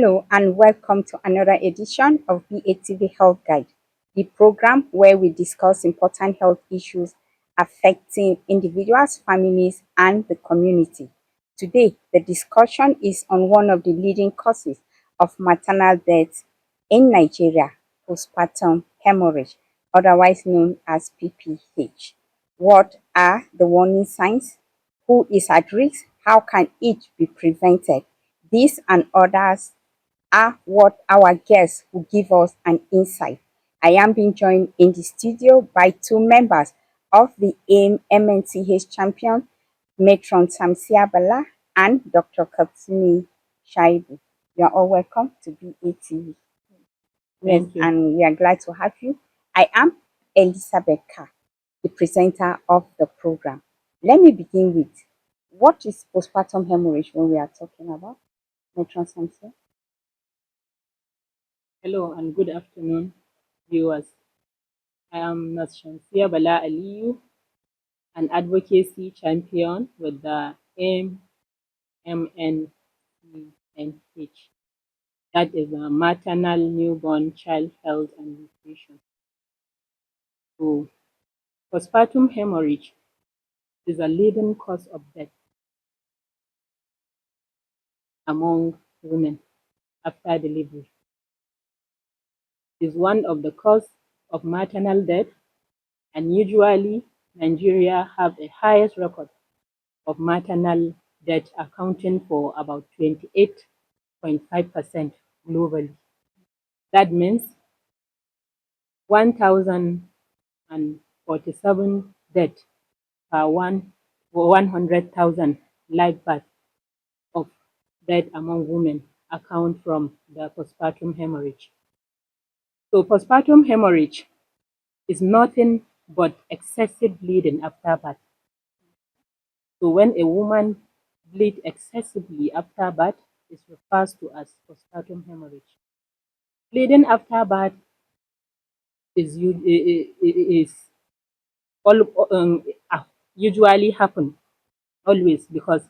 Hello and welcome to another edition of BATV Health Guide, the program where we discuss important health issues affecting individuals, families, and the community. Today, the discussion is on one of the leading causes of maternal death in Nigeria, postpartum hemorrhage, otherwise known as PPH. What are the warning signs? Who is at risk? How can it be prevented? These and others are what our guests will give us an insight. I am being joined in the studio by two members of the AIM MNCH champion, Matron Samsia Bala and Dr. Katsumi Shaibu. You are all welcome to BATV. Yes, Thank you. and we are glad to have you. I am Elizabeth Carr, the presenter of the program. Let me begin with what is postpartum hemorrhage when we are talking about Matron Samsia? Hello and good afternoon, viewers. I am Ms. Shamsia Bala Aliyu, an advocacy champion with the AIM MNCNH. That is a maternal newborn child health and nutrition. So, postpartum hemorrhage is a leading cause of death among women after delivery. It is one of the cause of maternal death, and usually Nigeria have the highest record of maternal death, accounting for about 28.5% globally. That means 1,047 deaths per 100,000 live births of death among women account from the postpartum hemorrhage. So postpartum hemorrhage is nothing but excessive bleeding after birth. So when a woman bleeds excessively after birth, it refers to as postpartum hemorrhage. Bleeding after birth is all, usually happen always because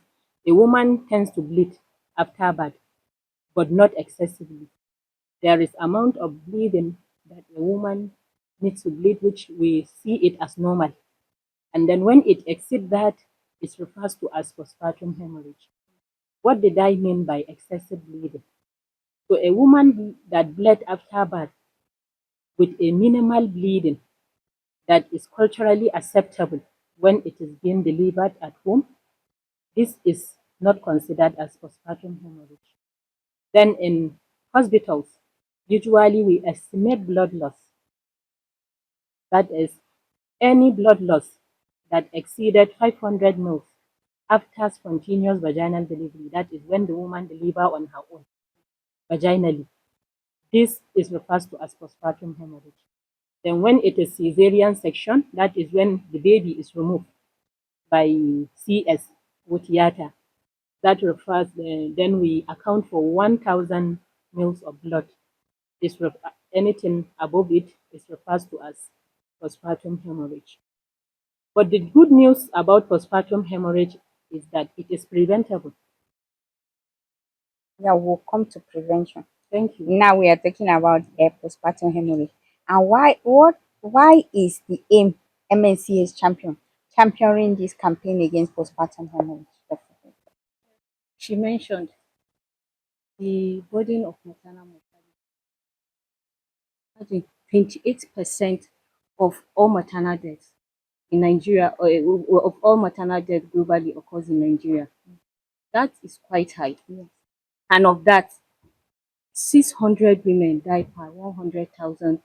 a woman tends to bleed after birth, but not excessively. There is amount of bleeding that a woman needs to bleed, which we see it as normal. And then when it exceeds that, it refers to as postpartum hemorrhage. What did I mean by excessive bleeding? So a woman that bled after birth with a minimal bleeding that is culturally acceptable when it is being delivered at home, this is not considered as postpartum hemorrhage. Then in hospitals, usually we estimate blood loss. That is any blood loss that exceeded 500 ml after spontaneous vaginal delivery. That is when the woman delivers on her own vaginally. This is referred to as postpartum hemorrhage. Then when it is cesarean section, that is when the baby is removed by CS or theater. That refers, then we account for 1,000 mils of blood. Anything above it is referred to as postpartum hemorrhage. But the good news about postpartum hemorrhage is that it is preventable. Yeah, we'll come to prevention. Thank you. Now we are talking about postpartum hemorrhage. And why is the AIM MNCH championing this campaign against postpartum hemorrhage? She mentioned the burden of maternal mortality. 28% of all maternal deaths in Nigeria, or of all maternal deaths globally, occurs in Nigeria. That is quite high. Yes. And of that, 600 women die per 100,000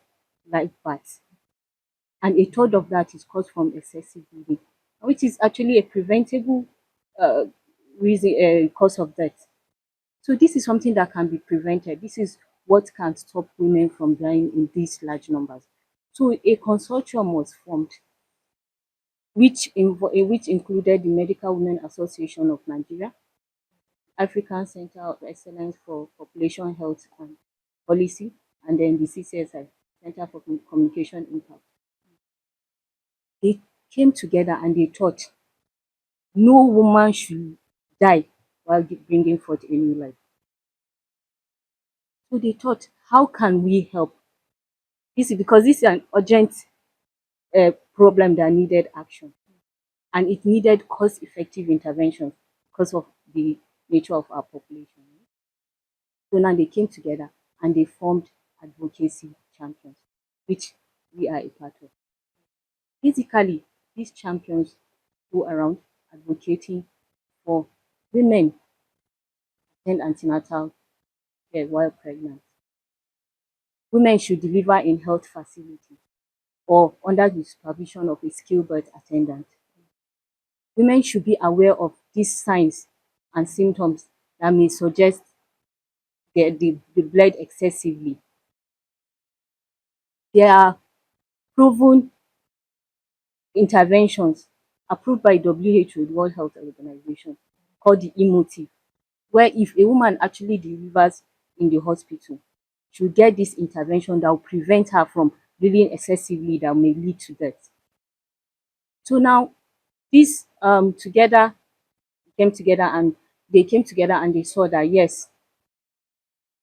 live births. And a third of that is caused from excessive bleeding, which is actually a preventable uh, cause of death. So this is something that can be prevented. This is what can stop women from dying in these large numbers. So a consortium was formed, which included the Medical Women Association of Nigeria, African Center of Excellence for Population Health and Policy, and then the CCSI, Center for Communication Impact. They came together and they thought no woman should die while bringing forth a new life. So they thought, how can we help? This is because this is an urgent problem that needed action, and it needed cost-effective interventions because of the nature of our population. So now they came together and they formed advocacy champions, which we are a part of. Basically, these champions go around advocating for women and antenatal care while pregnant. Women should deliver in health facilities or under the supervision of a skilled birth attendant. Women should be aware of these signs and symptoms that may suggest they bled excessively. There are proven interventions approved by WHO, the World Health Organization, called the emotive, where if a woman actually delivers in the hospital, she'll get this intervention that will prevent her from bleeding excessively that may lead to death. So now this together came together and they saw that yes,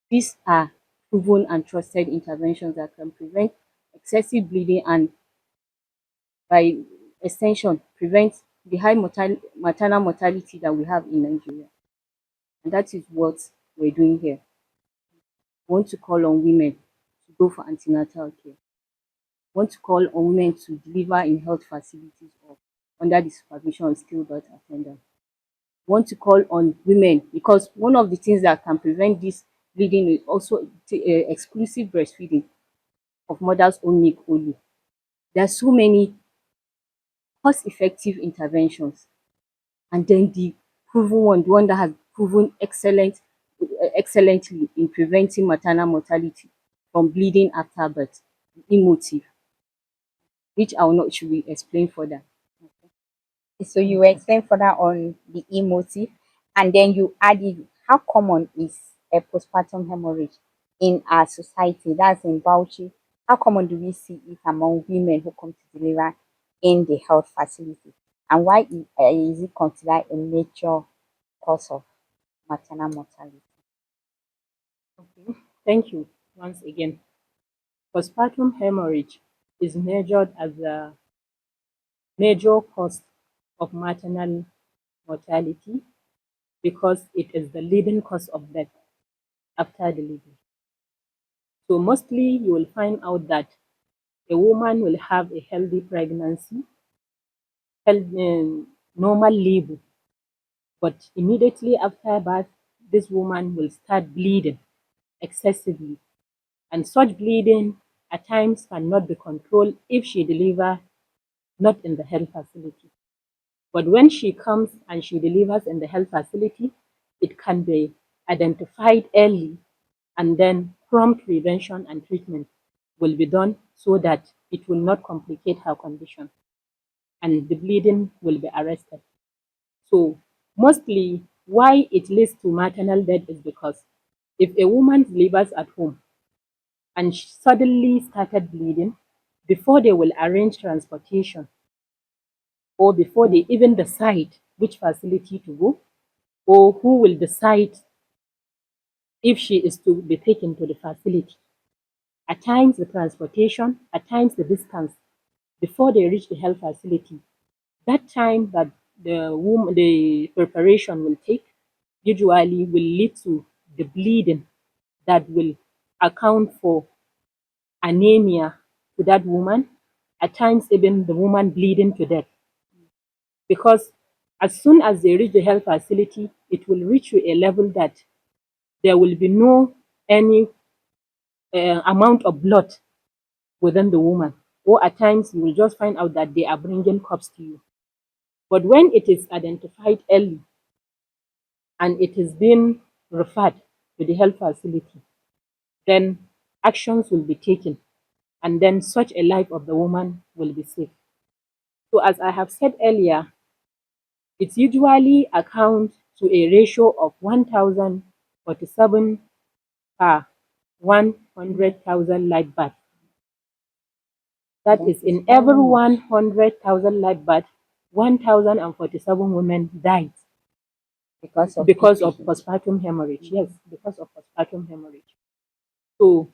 these are proven and trusted interventions that can prevent excessive bleeding and by extension prevent the high maternal mortality that we have in Nigeria. And that is what we're doing here. We want to call on women to go for antenatal care. We want to call on women to deliver in health facilities or under the supervision of skilled birth attendants. We want to call on women because one of the things that can prevent this bleeding is also exclusive breastfeeding of mother's own milk only. There are so many cost-effective interventions, and then the proven one, the one that has proven excellently in preventing maternal mortality from bleeding after birth, the emotive, which I will not should we explain further. So you explain further on the emotive, and then you added how common is a postpartum hemorrhage in our society. That's in Bauchi. How common do we see it among women who come to deliver in the health facility, and why is it considered a major cause of maternal mortality? Okay, thank you once again. Postpartum hemorrhage is measured as a major cause of maternal mortality because it is the leading cause of death after delivery. So mostly you will find out that a woman will have a healthy pregnancy, normal labor, but immediately after birth, this woman will start bleeding excessively. And such bleeding at times cannot be controlled if she delivers not in the health facility. But when she comes and she delivers in the health facility, it can be identified early and then prompt prevention and treatment will be done so that it will not complicate her condition and the bleeding will be arrested. So mostly why it leads to maternal death is because if a woman delivers at home and she suddenly started bleeding, before they will arrange transportation or before they even decide which facility to go or who will decide if she is to be taken to the facility. At times the transportation, at times the distance before they reach the health facility. That time that the preparation will take usually will lead to the bleeding that will account for anemia to that woman, at times even the woman bleeding to death. Because as soon as they reach the health facility, it will reach to a level that there will be no any amount of blood within the woman. Or at times you will just find out that they are bringing cups to you. But when it is identified early and it is being referred to the health facility, then actions will be taken and then such a life of the woman will be saved. So as I have said earlier, it usually accounts to a ratio of 1,047 per 100,000 live birth. That is, in every 100,000 live birth, 1,047 women died Because of because of PPH. postpartum hemorrhage. Yes, because of postpartum hemorrhage. So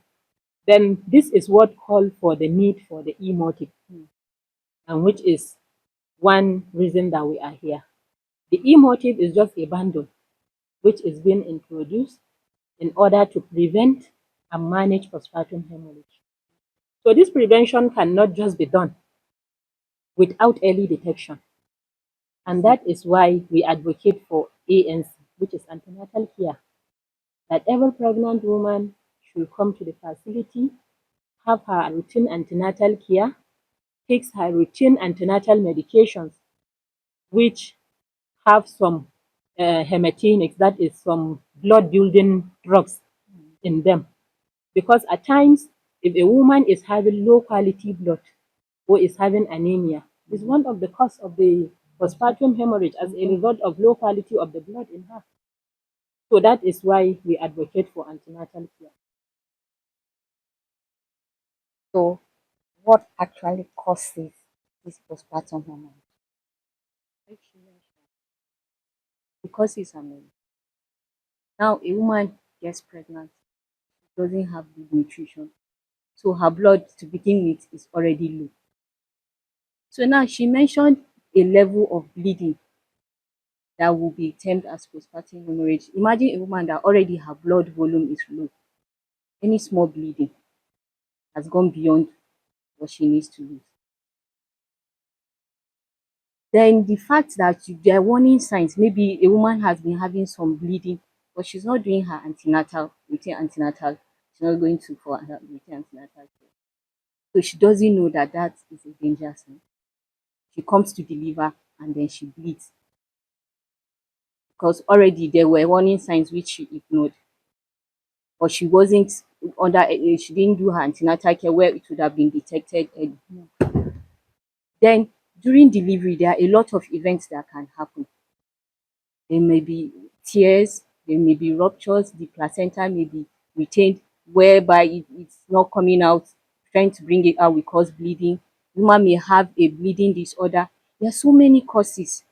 then this is what called for the need for the e-motive, and which is one reason that we are here. The e-motive is just a bundle which is being introduced in order to prevent and manage postpartum hemorrhage. So this prevention cannot just be done without early detection. And that is why we advocate for ANC, which is antenatal care, that every pregnant woman should come to the facility, have her routine antenatal care, takes her routine antenatal medications, which have some hematinics, that is some blood building drugs in them. Because at times, if a woman is having low quality blood or is having anemia, it's one of the cause of the postpartum hemorrhage as a result of low quality of the blood in her. So that is why we advocate for antenatal care. So, what actually causes this postpartum hemorrhage? Because it's a man. Now, a woman gets pregnant, doesn't have good nutrition, so her blood to begin with is already low. So now she mentioned a level of bleeding that will be termed as postpartum hemorrhage. Imagine a woman that already her blood volume is low. Any small bleeding has gone beyond what she needs to lose. Then the fact that there are warning signs, maybe a woman has been having some bleeding, but she's not doing her routine antenatal, she's not going to for her routine antenatal care. So she doesn't know that that is a danger sign. She comes to deliver and then she bleeds because already there were warning signs which she ignored, or she wasn't she didn't do her antenatal care where it would have been detected early. Then during delivery, there are a lot of events that can happen. There may be tears, there may be ruptures, the placenta may be retained, whereby it's not coming out, trying to bring it out will cause bleeding. Woman may have a bleeding disorder. There are so many causes,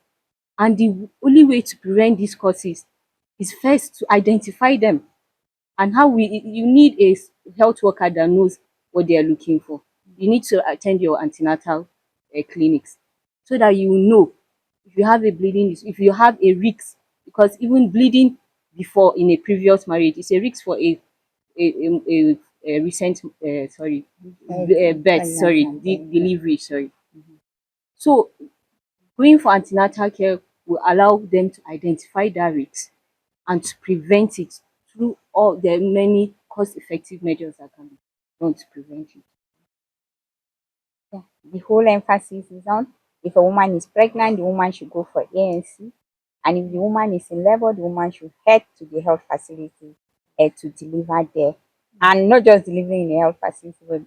and the only way to prevent these causes is first to identify them. And how you need a health worker that knows what they are looking for. You need to attend your antenatal clinics so that you know if you have a bleeding, if you have a risk, because even bleeding before in a previous marriage is a risk for a recent birth, delivery, sorry. So going for antenatal care will allow them to identify that risk and to prevent it through all the many cost-effective measures that can be done to prevent it. Yeah. The whole emphasis is on if a woman is pregnant, the woman should go for ANC. And if the woman is in labor, the woman should head to the health facility to deliver there. And not just delivering in a health facility, but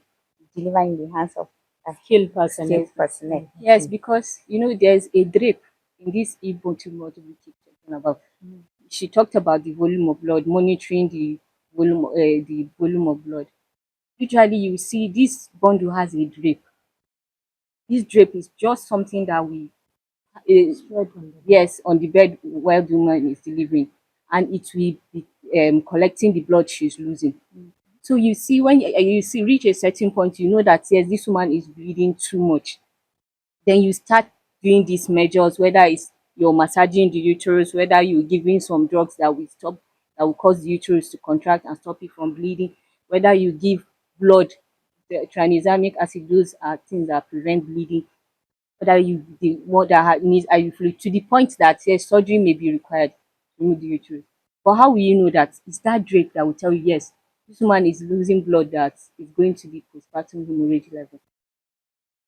deliver in the hands of Skilled personnel. personnel. Yes, because you know there's a drip in this e-bottle model we keep talking about. She talked about the volume of blood, monitoring the volume of blood. Usually, you see this bundle has a drip. This drip is just something that we Spread on the yes, on the bed while the woman is delivering, and it will be collecting the blood she's losing. So you see, when you see reach a certain point, you know that yes, this woman is bleeding too much. Then you start doing these measures, whether it's you're massaging the uterus, whether you're giving some drugs that will cause the uterus to contract and stop it from bleeding, whether you give blood, the tranexamic acid, those are things that prevent bleeding, whether you the one that needs IV fluid to the point that yes, surgery may be required to remove the uterus. But how will you know that? It's that drape that will tell you yes, this woman is losing blood that is going to the postpartum hemorrhage level.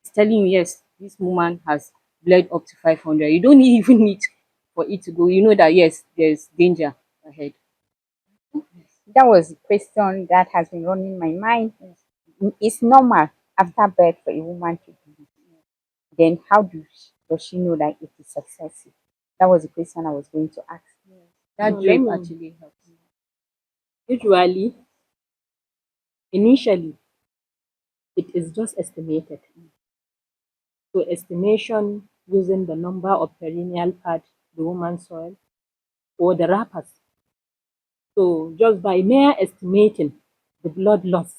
It's telling you yes, this woman has bled up to 500. You don't even need for it to go. You know that yes, there's danger ahead. That was a question that has been running my mind. It's normal after birth for a woman to bleed. Then how does she know that it is successive? That was the question I was going to ask. That No, let drape me actually helps. usually initially it is just estimated. So estimation using the number of perineal pad the woman soil or the wrappers. So just by mere estimating, the blood loss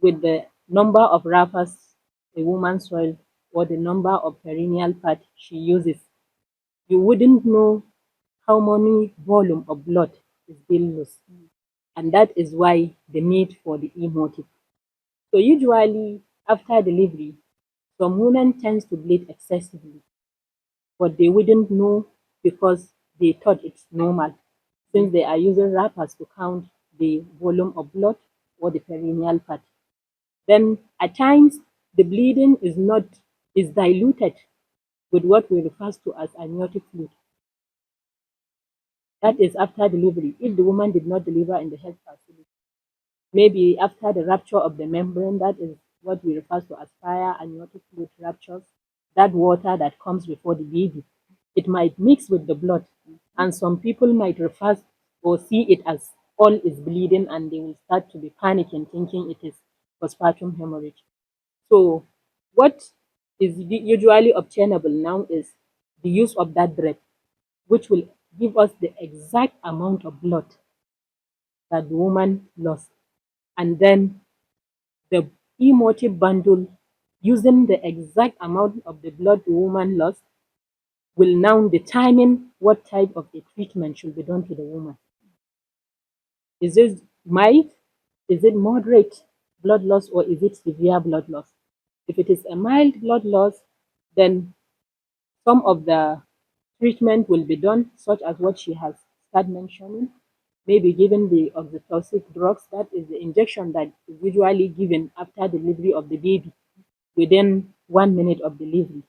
with the number of wrappers a woman soiled or the number of perineal pad she uses, you wouldn't know how many volume of blood is being lost. And that is why the need for the emotive. So usually after delivery, some women tend to bleed excessively, but they wouldn't know because they thought it's normal since they are using wrappers to count the volume of blood or the perineal part. Then at times the bleeding is diluted with what we refer to as amniotic fluid. That is after delivery, if the woman did not deliver in the health facility. Maybe after the rupture of the membrane, that is what we refer to as fire amniotic fluid ruptures, that water that comes before the baby, it might mix with the blood. And some people might refer or see it as all is bleeding and they will start to be panicking, thinking it is postpartum hemorrhage. So, what is usually obtainable now is the use of that drip, which will give us the exact amount of blood that the woman lost. And then the emotive bundle, using the exact amount of the blood the woman lost, will now determine what type of a treatment should be done to the woman. Is it mild? Is it moderate blood loss or is it severe blood loss? If it is a mild blood loss, then some of the treatment will be done, such as what she has started mentioning, maybe given the oxytocin drugs, that is the injection that is usually given after delivery of the baby within 1 minute of delivery.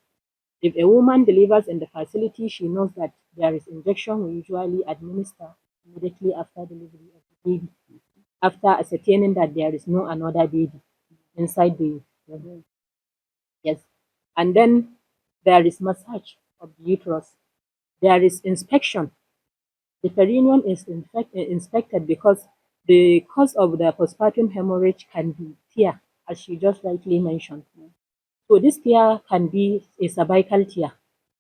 If a woman delivers in the facility, she knows that there is injection we usually administer immediately after delivery of the baby, after ascertaining that there is no another baby inside the yes. And then there is massage of the uterus. There is inspection. The perineum is inspected because the cause of the postpartum hemorrhage can be tear, as she just rightly mentioned. So this tear can be a cervical tear.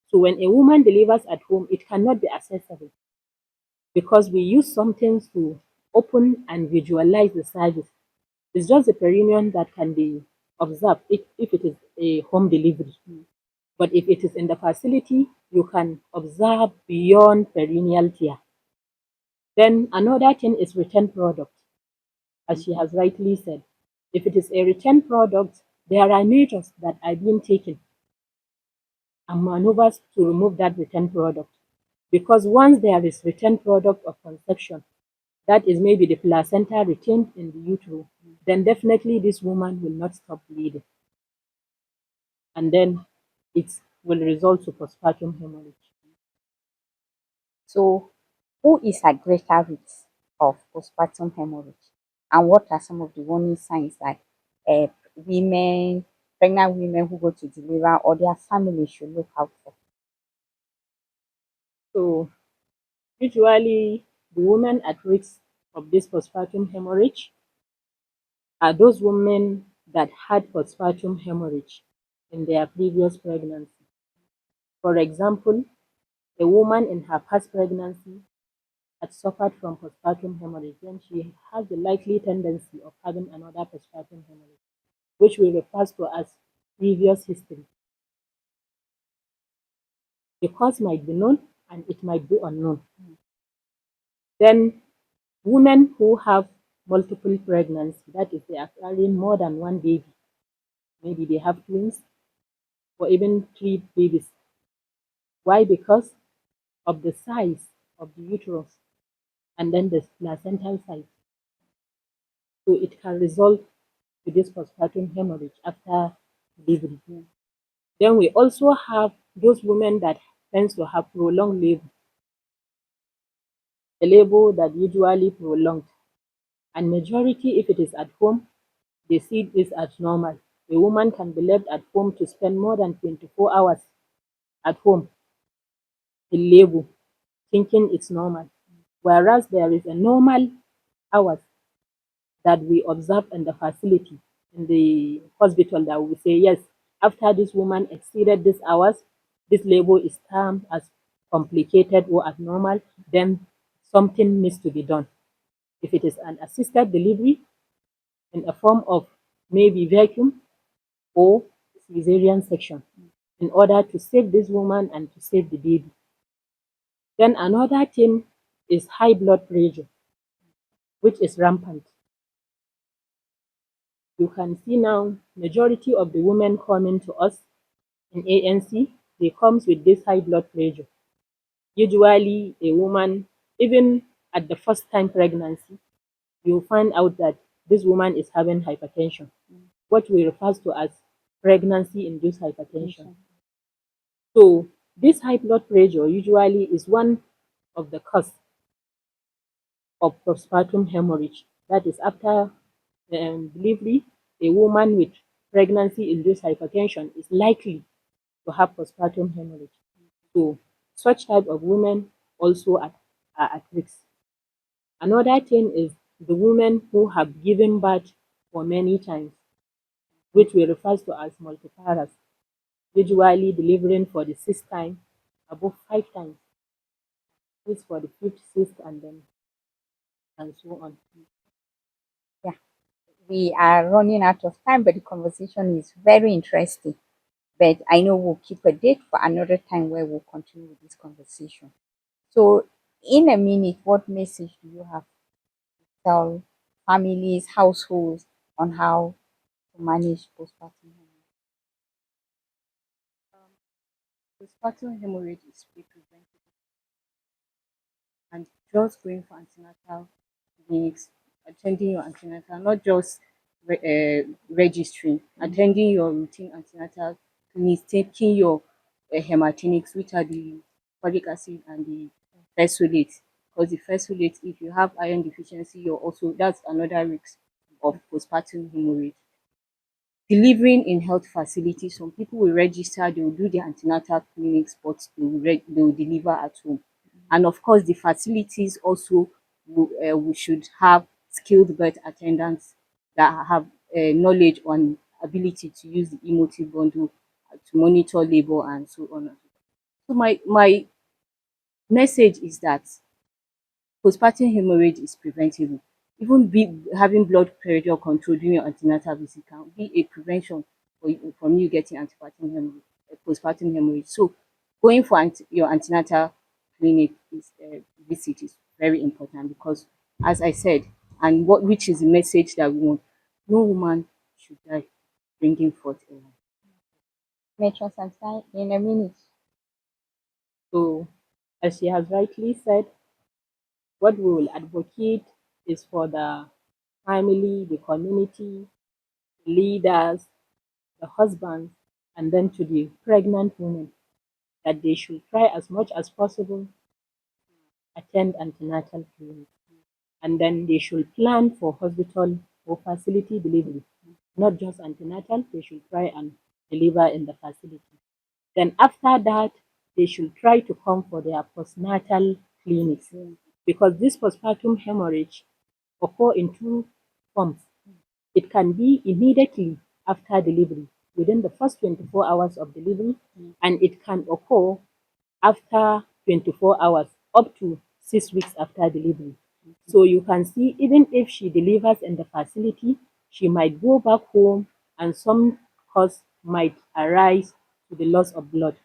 So when a woman delivers at home, it cannot be accessible because we use something to open and visualize the cervix. It's just the perineum that can be observed if it is a home delivery. But if it is in the facility, you can observe beyond perineal tear. Then another thing is return product, as she has rightly said. If it is a return product, there are measures that are being taken and maneuvers to remove that return product. Because once there is return product of conception, that is maybe the placenta retained in the utero, then definitely this woman will not stop bleeding. And then it will result to postpartum hemorrhage. So, who is at greater risk of postpartum hemorrhage? And what are some of the warning signs that women, pregnant women who go to deliver or their family should look out for? So usually the women at risk of this postpartum hemorrhage are those women that had postpartum hemorrhage in their previous pregnancy. For example, a woman in her past pregnancy had suffered from postpartum hemorrhage, then she has the likely tendency of having another postpartum hemorrhage, which we refer to as previous history. The cause might be known and it might be unknown. Then women who have multiple pregnancy, that is, they are carrying more than one baby, maybe they have twins or even three babies. Why? Because of the size of the uterus and then the placental size. So it can result to this postpartum hemorrhage after delivery. Then we also have those women that tends to have prolonged labor, a labor that usually prolonged. And majority, if it is at home, they see this as normal. A woman can be left at home to spend more than 24 hours at home in labor, thinking it's normal. Whereas there is a normal hours that we observe in the facility, in the hospital, that we say, yes, after this woman exceeded these hours, this labor is termed as complicated or abnormal, then something needs to be done. If it is an assisted delivery, in a form of maybe vacuum or cesarean section in order to save this woman and to save the baby. Then another thing is high blood pressure, which is rampant. You can see now majority of the women coming to us in ANC, they comes with this high blood pressure. Usually a woman, even at the first time pregnancy, you find out that this woman is having hypertension, what we refer to as pregnancy induced hypertension. So this high blood pressure usually is one of the cause of postpartum hemorrhage. That is after delivery, a woman with pregnancy induced hypertension is likely to have postpartum hemorrhage. So such type of women also are at risk. Another thing is the women who have given birth for many times, which we refer to as multiparous, usually delivering for the sixth time, above 5 times, this for the fifth, sixth, and so on. Yeah, we are running out of time, but the conversation is very interesting. But I know we'll keep a date for another time where we'll continue with this conversation. So, in a minute, what message do you have to tell families, households on how to manage postpartum hemorrhage? Postpartum hemorrhage is preventable, and just going for antenatal clinics, attending your antenatal, not just registering, attending your routine antenatal clinics, taking your hematinics, which are the folic acid and the fesolate. Because the fesolate, if you have iron deficiency, you're also that's another risk of postpartum hemorrhage. Delivering in health facilities, some people will register, they will do their antenatal clinics, but they will deliver at home. And of course, the facilities also we should have skilled birth attendants that have knowledge on ability to use the emotive bundle to monitor labor and so on. So my message is that postpartum hemorrhage is preventable. Even having blood pressure control during your antenatal visit can be a prevention from you getting antepartum hemorrhage, postpartum hemorrhage. So going for your antenatal clinic visit is very important because, as I said, and which is the message that we want, no woman should die bringing forth a life. Metro Samsung in a minute. So, as she has rightly said, what we will advocate is for the family, the community, leaders, the husbands, and then to the pregnant women that they should try as much as possible attend antenatal clinic. And then they should plan for hospital or facility delivery, not just antenatal, they should try and deliver in the facility. Then after that, they should try to come for their postnatal clinics because this postpartum hemorrhage occur in two forms. It can be immediately after delivery, within the first 24 hours of delivery, and it can occur after 24 hours, up to 6 weeks after delivery. So you can see, even if she delivers in the facility, she might go back home and some cause might arise to the loss of blood.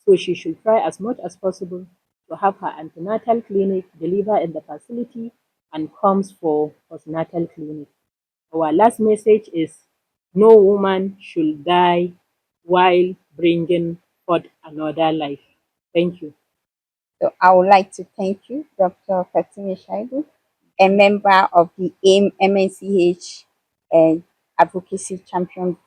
So she should try as much as possible to have her antenatal clinic, deliver in the facility, and comes for postnatal clinic. Our last message is no woman should die while bringing forth another life. Thank you. So I would like to thank you, Dr. Fatima Shaibu, a member of the AIM MNCH Advocacy Champion.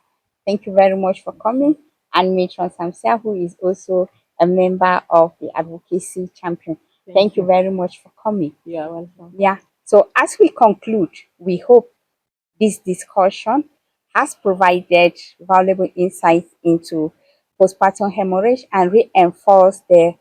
Thank you very much for coming. And Matron Samsia, who is also a member of the Advocacy Champion. Thank you very much for coming. You are welcome. Yeah. So as we conclude, we hope this discussion has provided valuable insights into postpartum hemorrhage and reinforced the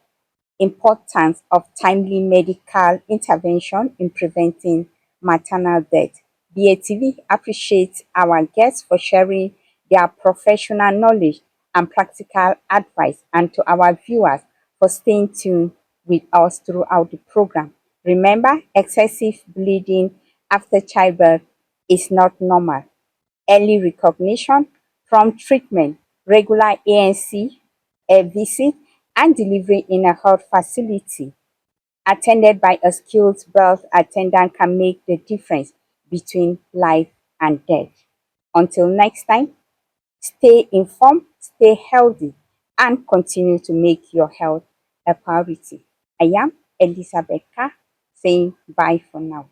importance of timely medical intervention in preventing maternal death. BATV appreciates our guests for sharing their professional knowledge and practical advice, and to our viewers for staying tuned with us throughout the program. Remember, excessive bleeding after childbirth is not normal. Early recognition from treatment, regular ANC visit, and delivery in a health facility attended by a skilled birth attendant can make the difference between life and death. Until next time, stay informed, stay healthy, and continue to make your health a priority. I am Elizabeth K saying bye for now.